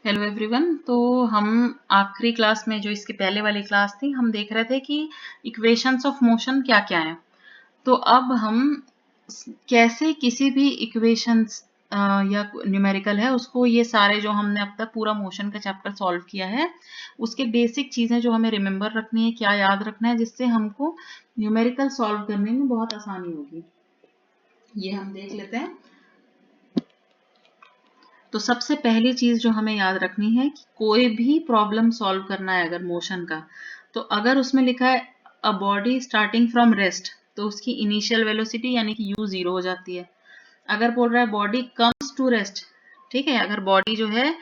Hello everyone. तो हम आखिरी क्लास में जो इसके पहले वाली क्लास थी हम देख रहे थे कि इक्वेशंस ऑफ मोशन क्या क्या है। तो अब हम कैसे किसी भी इक्वेशंस या न्यूमेरिकल है उसको, ये सारे जो हमने अब तक पूरा मोशन का चैप्टर सॉल्व किया है उसके बेसिक चीजें जो हमें रिमेम्बर रखनी है, क्या याद रखना है जिससे हमको न्यूमेरिकल सॉल्व करने में बहुत आसानी होगी, ये हम देख लेते हैं। तो सबसे पहली चीज जो हमें याद रखनी है कि कोई भी प्रॉब्लम सॉल्व करना है अगर मोशन का, तो अगर उसमें लिखा है a body starting from rest तो उसकी इनिशियल वेलोसिटी यानी कि u 0 हो जाती है। अगर बोल रहा है बॉडी कम्स टू रेस्ट, ठीक है, अगर बॉडी जो है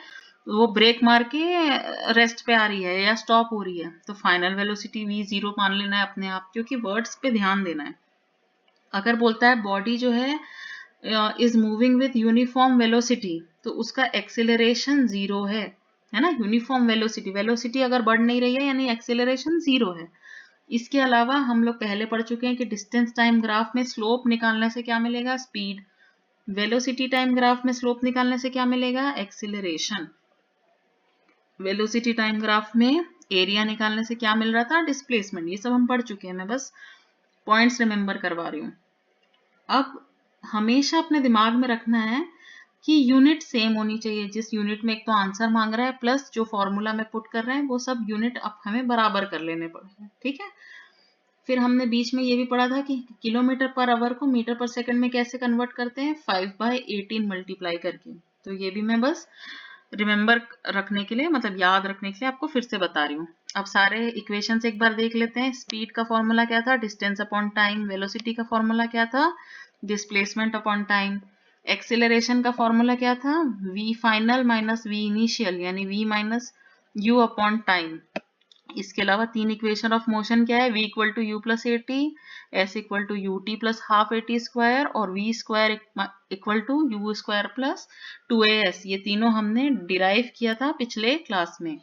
वो ब्रेक मार के रेस्ट पे आ रही है या स्टॉप हो रही है तो फाइनल वेलोसिटी v 0 मान लेना है अपने आप, क्योंकि वर्ड्स पे ध्यान देना है। अगर बोलता है बॉडी जो है is moving with uniform velocity तो उसका एक्सेलरेशन जीरो है ना। यूनिफॉर्म वेलोसिटी, वेलोसिटी अगर बढ़ नहीं रही है यानी एक्सेलरेशन जीरो है। इसके अलावा हम लोग पहले पढ़ चुके हैं कि डिस्टेंस टाइम ग्राफ में स्लोप निकालने से क्या मिलेगा, स्पीड। वेलोसिटी टाइम ग्राफ में स्लोप निकालने से क्या मिलेगा, एक्सेलरेशन। वेलोसिटी टाइम ग्राफ में एरिया निकालने से क्या मिल रहा था, डिस्प्लेसमेंट। ये सब हम पढ़ चुके हैं, मैं बस पॉइंट्स रिमेंबर करवा रही हूँ। अब हमेशा अपने दिमाग में रखना है कि यूनिट सेम होनी चाहिए। जिस यूनिट में एक तो आंसर मांग रहा है प्लस जो फॉर्मूला में पुट कर रहे हैं वो सब यूनिट अब हमें बराबर कर लेने पड़ेंगे, ठीक है। फिर हमने बीच में ये भी पढ़ा था कि किलोमीटर पर आवर को मीटर पर सेकंड में कैसे कन्वर्ट करते हैं, 5/18 मल्टीप्लाई करके। तो ये भी मैं बस रिमेंबर रखने के लिए, मतलब याद रखने के लिए आपको फिर से बता रही हूँ। अब सारे इक्वेशंस एक बार देख लेते हैं। स्पीड का फॉर्मूला क्या था, डिस्टेंस अपॉन टाइम। वेलोसिटी का फॉर्मूला क्या था, डिस्प्लेसमेंट अपॉन टाइम। एक्सेलरेशन का फॉर्मूला क्या था, v final minus v initial यानी v minus u upon time. इसके अलावा तीन इक्वेशन ऑफ मोशन क्या है, v equal to u plus a t, s equal to u t plus half a t square और v square equal to u square plus 2as। ये तीनों हमने derive किया था पिछले क्लास में।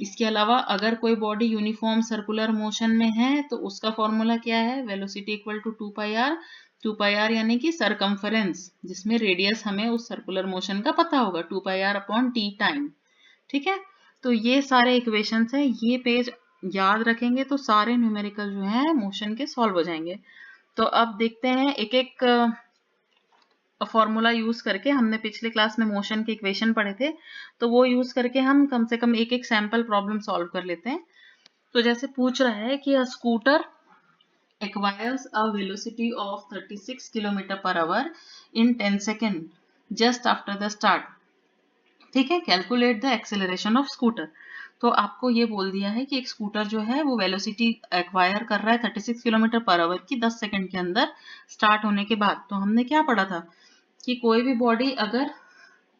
इसके अलावा अगर कोई बॉडी यूनिफॉर्म सर्कुलर मोशन में है तो उसका फॉर्मूला क्या है, velocity equal to 2πr। 2πr यानी कि सरकमफरेंस, जिसमें रेडियस हमें उस सर्कुलर मोशन का पता होगा, 2πr अपॉन टी टाइम, ठीक है। तो ये सारे इक्वेशंस है, ये पेज याद रखेंगे तो सारे न्यूमेरिकल जो है मोशन के सॉल्व हो जाएंगे। तो अब देखते हैं एक एक फॉर्मूला यूज करके। हमने पिछले क्लास में मोशन के इक्वेशन पढ़े थे तो वो यूज करके हम कम से कम एक एक सैंपल प्रॉब्लम सॉल्व कर लेते हैं। तो जैसे पूछ रहा है कि अ scooter acquires a velocity of 36 km per hour in 10 seconds just after the start, ठीक है। Calculate the acceleration of scooter. तो आपको ये बोल दिया है कि एक स्कूटर जो है वो वेलोसिटी एक्वायर कर रहा है 36 किलोमीटर पर आवर की 10 सेकंड के अंदर स्टार्ट होने के बाद। तो हमने क्या पढ़ा था कि कोई भी बॉडी अगर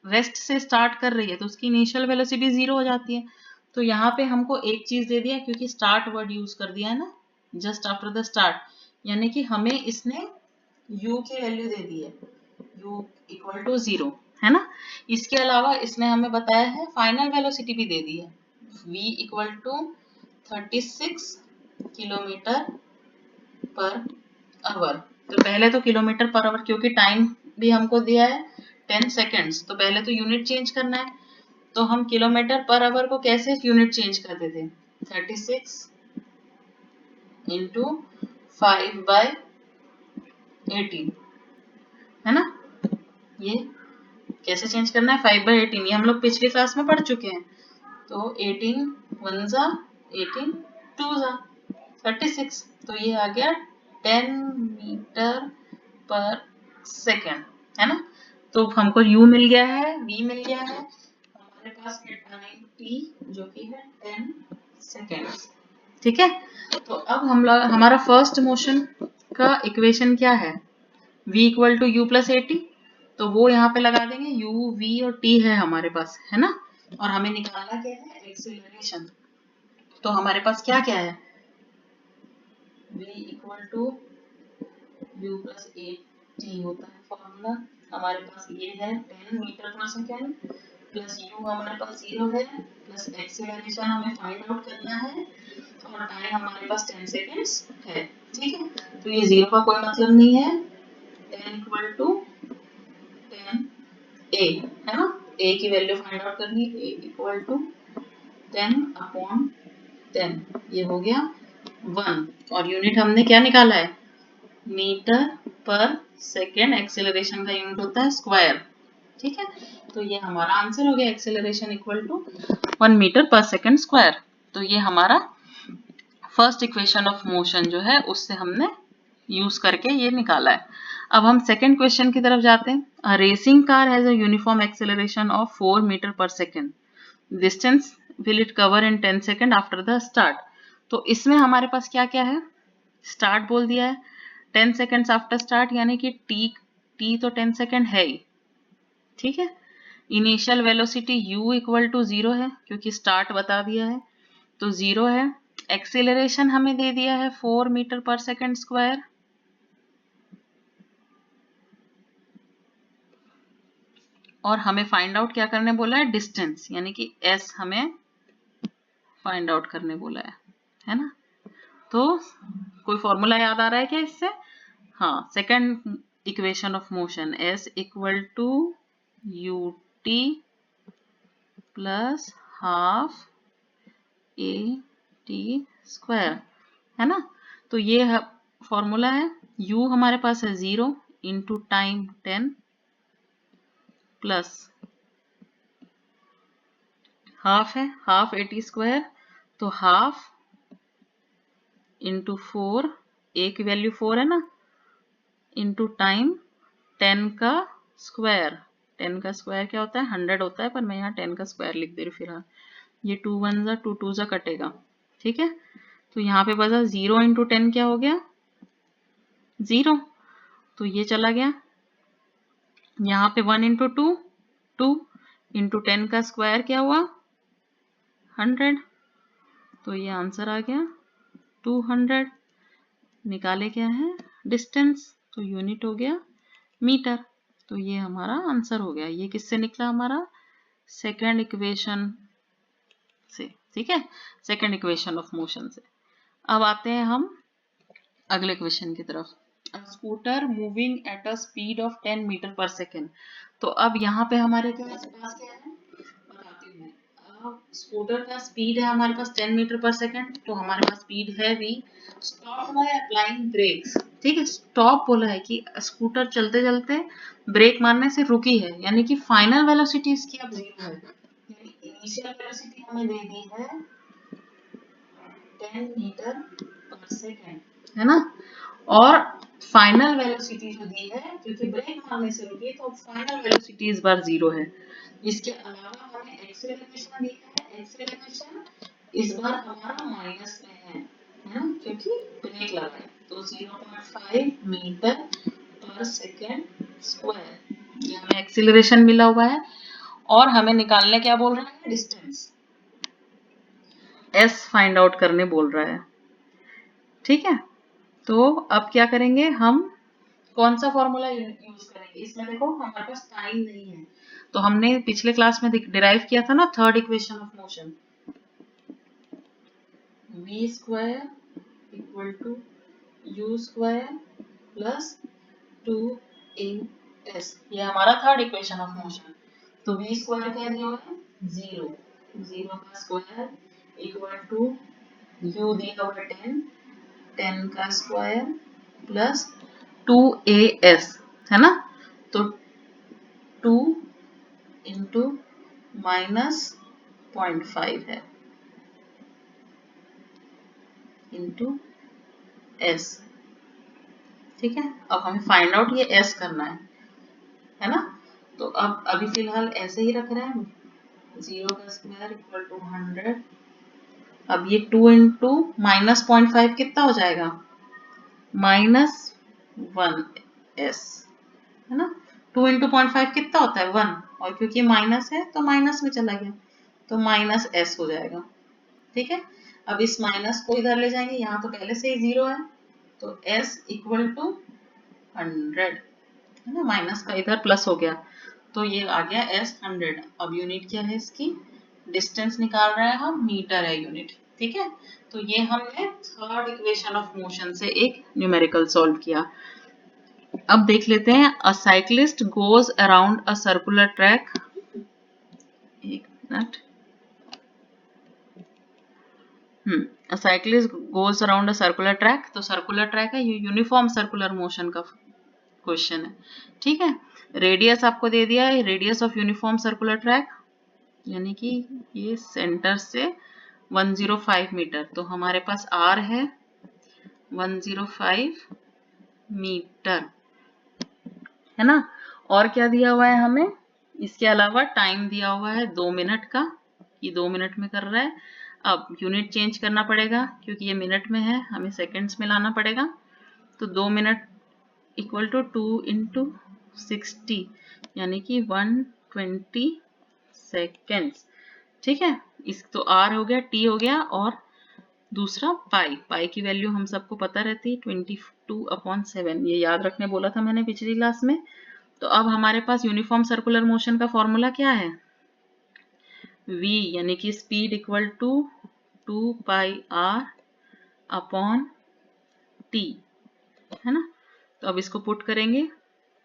रेस्ट से स्टार्ट कर रही है तो उसकी इनिशियल वेलोसिटी जीरो हो जाती है। तो यहाँ पे हमको एक चीज दे दिया क्योंकि स्टार्ट वर्ड यूज कर दिया है ना, जस्ट आफ्टर द स्टार्ट, यानी कि हमें इसने u की वैल्यू दे दी है, u इक्वल टू 0, है ना। इसके अलावा इसने हमें बताया है फाइनल वेलोसिटी भी दे दी है, v equal to 36 kilometre per hour. तो पहले तो किलोमीटर पर आवर, क्योंकि टाइम भी हमको दिया है 10 सेकेंड्स, तो पहले तो यूनिट चेंज करना है। तो हम किलोमीटर पर आवर को कैसे यूनिट चेंज करते थे, 36 इंटू 5/18, है ना। ये कैसे चेंज करना है, 5/18, ये हम लोग पिछली क्लास में पढ़ चुके हैं। तो 18 1 जा 18 2 जा 36, तो ये आ गया 10 मीटर पर सेकेंड, है ना। तो हमको u मिल गया है, v मिल गया है, हमारे पास है टाइम t जो कि है 10 सेकेंड्स, ठीक है। तो अब हम लोग, हमारा फर्स्ट मोशन का इक्वेशन क्या है, v equal to u plus a t. तो वो यहाँ पे लगा देंगे, u v और t है हमारे पास, है ना। और हमें निकालना क्या है, एक्सेलरेशन। तो हमारे पास क्या क्या है, v equal to u plus a t होता है फॉर्मूला। हमारे पास ये है 10 metre per second plus u हमारे पास 0 है प्लस एक्सेलरेशन हमें फाइंड आउट करना है और टाइम हमारे पास 10 सेकेंड्स है, ठीक है। तो ये 0 का कोई मतलब नहीं है, 10 इक्वल टू 10 a, है ना। ए की वैल्यू फाइंड आउट करनी है, ए इक्वल टू 10/10, ये हो गया 1, और यूनिट हमने क्या निकाला है, मीटर पर सेकेंड, एक्सेलरेशन का यूनिट होता है स्क्वायर, ठीक है। तो ये हमारा आंसर हो गया, acceleration equal to 1 metre per second square. तो ये हमारा फर्स्ट इक्वेशन ऑफ मोशन जो है उससे हमने यूज करके ये निकाला है। अब हम सेकेंड क्वेश्चन की तरफ जाते हैं। A racing car has a uniform acceleration of 4 metre per second, distance will it cover in 10 second after the start. तो इसमें हमारे पास क्या क्या है, स्टार्ट बोल दिया है 10 सेकेंड्स आफ्टर स्टार्ट, यानी कि टी तो 10 सेकेंड है ही, ठीक है। Initial velocity u equal to 0 है क्योंकि स्टार्ट बता दिया है, तो 0 है। एक्सीलरेशन हमें दे दिया है 4 मीटर पर सेकेंड स्क्वायर, और हमें फाइंड आउट क्या करने बोला है, डिस्टेंस, यानी कि s हमें फाइंड आउट करने बोला है ना। तो कोई फॉर्मूला याद आ रहा है क्या इससे, हाँ, second equation of motion s equal to u t plus half a t square, है ना। तो ये फॉर्मूला है, u हमारे पास है 0 इंटू टाइम 10 प्लस हाफ है, हाफ ए टी स्क्वायर, तो हाफ इंटू 4, ए की वैल्यू 4 है ना, इंटू टाइम 10 का स्क्वायर। 10 का स्क्वायर क्या होता है, 100 होता है, पर मैं यहाँ 10 का स्क्वायर लिख दे रही हूँ फिलहाल। ये 2 1 जा 2 2 जा कटेगा, ठीक है। तो यहाँ पे बचा 0 इंटू 10 क्या हो गया, 0, तो ये चला गया। यहाँ पे 1 इंटू 2 2 इंटू 10 का स्क्वायर क्या हुआ, 100, तो ये आंसर आ गया 200। निकाले क्या है, डिस्टेंस, तो यूनिट हो गया मीटर। तो ये हमारा आंसर हो गया। ये किससे निकला, हमारा सेकेंड इक्वेशन से, ठीक है, सेकेंड इक्वेशन ऑफ मोशन से। अब आते हैं हम अगले क्वेश्चन की तरफ। Scooter moving at a speed of 10 metre per second. तो अब यहाँ पे हमारे पास क्या है, बताती हूँ मैं। अब स्कूटर का स्पीड है हमारे पास 10 मीटर पर सेकेंड, तो हमारे पास स्पीड है v। स्टॉप हुआ है अप्लाइंग ब्रेक्स, ठीक है, स्टॉप बोला है कि स्कूटर चलते चलते ब्रेक मारने से रुकी है, यानी कि फाइनल वेलोसिटी इसकी अब 0 है। इनिशियल वेलोसिटी हमें दे दी है 10 मीटर पर सेकेंड, है ना, और फाइनल वेलोसिटी जो दी है, क्योंकि ब्रेक मारने से रुकी है तो फाइनल वेलोसिटी इस बार 0 है। इसके अलावा हमें एक्सेलरेशन दी है, एक्सेलरेशन इस बार हमारा माइनस में है ना, क्योंकि ब्रेक लगा है, तो 0.5 मीटर पर सेकेंड स्क्वायर, ये हमें एक्सेलरेशन मिला हुआ है। और हमें निकालने क्या बोल रहा है, डिस्टेंस, s फाइंड आउट करने बोल रहा है, ठीक है। तो अब क्या करेंगे हम, कौन सा फॉर्मूला यूज करेंगे इसमें, देखो हमारे पास टाइम नहीं है, तो हमने पिछले क्लास में डिराइव किया था ना third equation of motion, v square equal to u square plus 2as, ये हमारा थर्ड इक्वेशन ऑफ मोशन। तो v स्क्वायर क्या दिया हुआ है, 0, 0 का स्क्वायर इक्वल टू u दिया हुआ है 10, 10 का स्क्वायर प्लस 2as, है ना, तो 2 इंटू माइनस 0.5 है इंटू s, ठीक है। अब हमें फाइंड आउट ये s करना है ना। तो अब अभी फिलहाल ऐसे ही रख रहे हैं, 0 का स्क्वायर इक्वल टू 100। अब ये 2 इंटू माइनस 0.5 कितना हो जाएगा, -1s, है ना। 2 इंटू 0.5 कितना होता है, 1, और क्योंकि माइनस है तो माइनस में चला गया, तो -s हो जाएगा, ठीक है। अब इस माइनस को इधर ले जाएंगे, यहाँ तो पहले से ही 0 है, तो s इक्वल टू 100, है ना, माइनस का इधर प्लस हो गया, तो ये आ गया s 100। अब यूनिट क्या है इसकी, डिस्टेंस निकाल रहे हैं हम, मीटर है यूनिट, ठीक है। तो ये हमने थर्ड इक्वेशन ऑफ मोशन से एक न्यूमेरिकल सॉल्व किया। अब देख लेते हैं, a cyclist goes around a circular track एक minute. A cyclist goes around a circular track, तो सर्कुलर ट्रैक है, ये यूनिफॉर्म सर्कुलर मोशन का क्वेश्चन है, ठीक है। रेडियस आपको दे दिया है, radius of uniform circular track यानी कि ये सेंटर से 105 मीटर, तो हमारे पास R है 105 मीटर, है ना। और क्या दिया हुआ है हमें, इसके अलावा टाइम दिया हुआ है 2 मिनट का, ये 2 मिनट में कर रहा है। अब यूनिट चेंज करना पड़ेगा क्योंकि ये मिनट में है, हमें सेकंड्स में लाना पड़ेगा। तो 2 मिनट इक्वल टू 2 इंटू 60 यानी कि 120 सेकेंड्स, ठीक है। इस तो R हो गया, T हो गया, और दूसरा पाई की वैल्यू हम सबको पता रहती है 22/7, ये याद रखने बोला था मैंने पिछली क्लास में। तो अब हमारे पास यूनिफॉर्म सर्कुलर मोशन का फॉर्मूला क्या है, v यानी कि स्पीड इक्वल टू 2πr/t, है ना। तो अब इसको पुट करेंगे,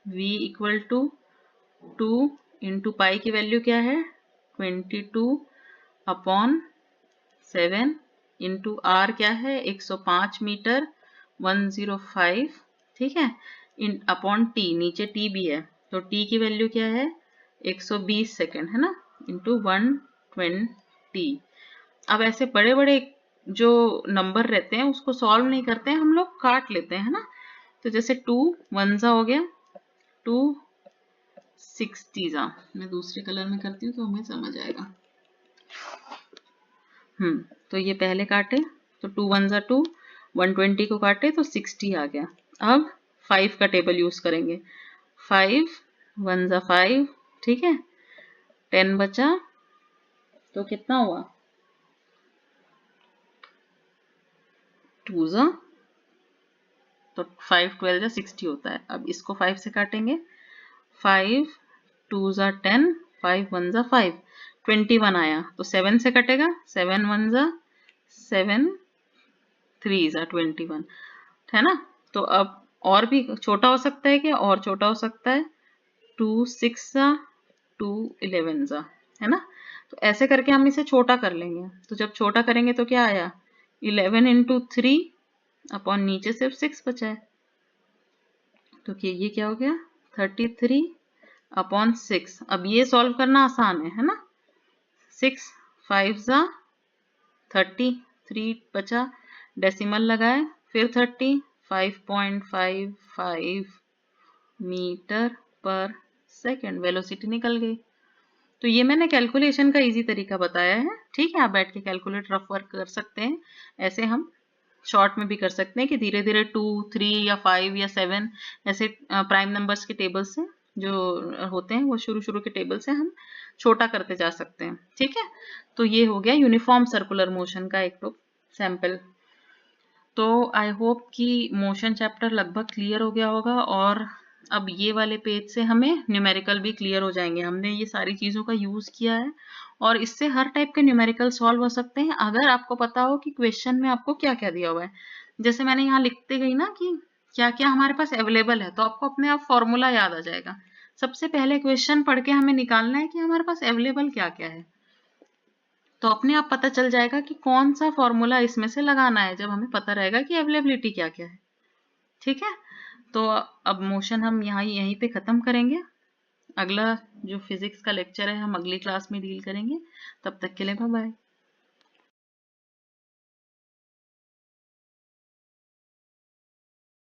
v equal to 2 into pi की वैल्यू क्या है 22/7 इंटू r क्या है 105 मीटर 105, ठीक है, इन अपॉन t, नीचे t भी है, तो t की वैल्यू क्या है 120 सेकेंड, है ना, इंटू 120। अब ऐसे बड़े बड़े जो नंबर रहते हैं उसको सॉल्व नहीं करते हैं, हम लोग काट लेते हैं, है ना। तो जैसे 2 1 हों गया 260, मैं दूसरे कलर में करती हूँ तो हमें समझ आएगा। तो ये पहले काटे तो 2 1 2, 120 को काटे तो 60 आ गया। अब 5 का टेबल यूज करेंगे, 5 1 5, ठीक है, 10 बचा तो कितना हुआ 2 तो 5 12 60 होता है। अब इसको 5 से काटेंगे, 5 2 10, 5 1 5, 21 आया तो 7 से कटेगा, 7 1 7, 3 21, है ना। तो अब और भी छोटा हो सकता है क्या, और छोटा हो सकता है, 2 6 2 11, है ना। तो ऐसे करके हम इसे छोटा कर लेंगे। तो जब छोटा करेंगे तो क्या आया 11 इंटू 3 अपॉन नीचे सिर्फ 6 बचा है, तो ये क्या हो गया 33/6। अब ये सॉल्व करना आसान है ना। 6 5 30, 3 बचा, डेसिमल लगाए, फिर 30, 5.55 मीटर पर सेकेंड, वेलोसिटी निकल गई। तो ये मैंने कैलकुलेशन का इजी तरीका बताया है, ठीक है। आप बैठ के कैलकुलेट रफ वर्क कर सकते हैं, ऐसे हम शॉर्ट में भी कर सकते हैं कि धीरे धीरे 2 3 या 5 या 7 ऐसे प्राइम नंबर्स के टेबल से जो होते हैं वो शुरू के टेबल से हम छोटा करते जा सकते हैं, ठीक है। तो ये हो गया यूनिफॉर्म सर्कुलर मोशन का एक तो सैंपल। तो आई होप कि मोशन चैप्टर लगभग क्लियर हो गया होगा, और अब ये वाले पेज से हमें न्यूमेरिकल भी क्लियर हो जाएंगे। हमने ये सारी चीज़ों का यूज़ किया है और इससे हर टाइप के न्यूमेरिकल सॉल्व हो सकते हैं अगर आपको पता हो कि क्वेश्चन में आपको क्या क्या दिया हुआ है। जैसे मैंने यहाँ लिखते गई ना कि क्या क्या हमारे पास अवेलेबल है, तो आपको अपने आप फॉर्मूला याद आ जाएगा। सबसे पहले क्वेश्चन पढ़ के हमें निकालना है कि हमारे पास अवेलेबल क्या क्या है, तो अपने आप पता चल जाएगा कि कौन सा फॉर्मूला इसमें से लगाना है, जब हमें पता रहेगा कि अवेलेबिलिटी क्या क्या है, ठीक है। तो अब मोशन हम यहीं पे ख़त्म करेंगे। अगला जो फिजिक्स का लेक्चर है हम अगली क्लास में डील करेंगे। तब तक के लिए बाय बाय।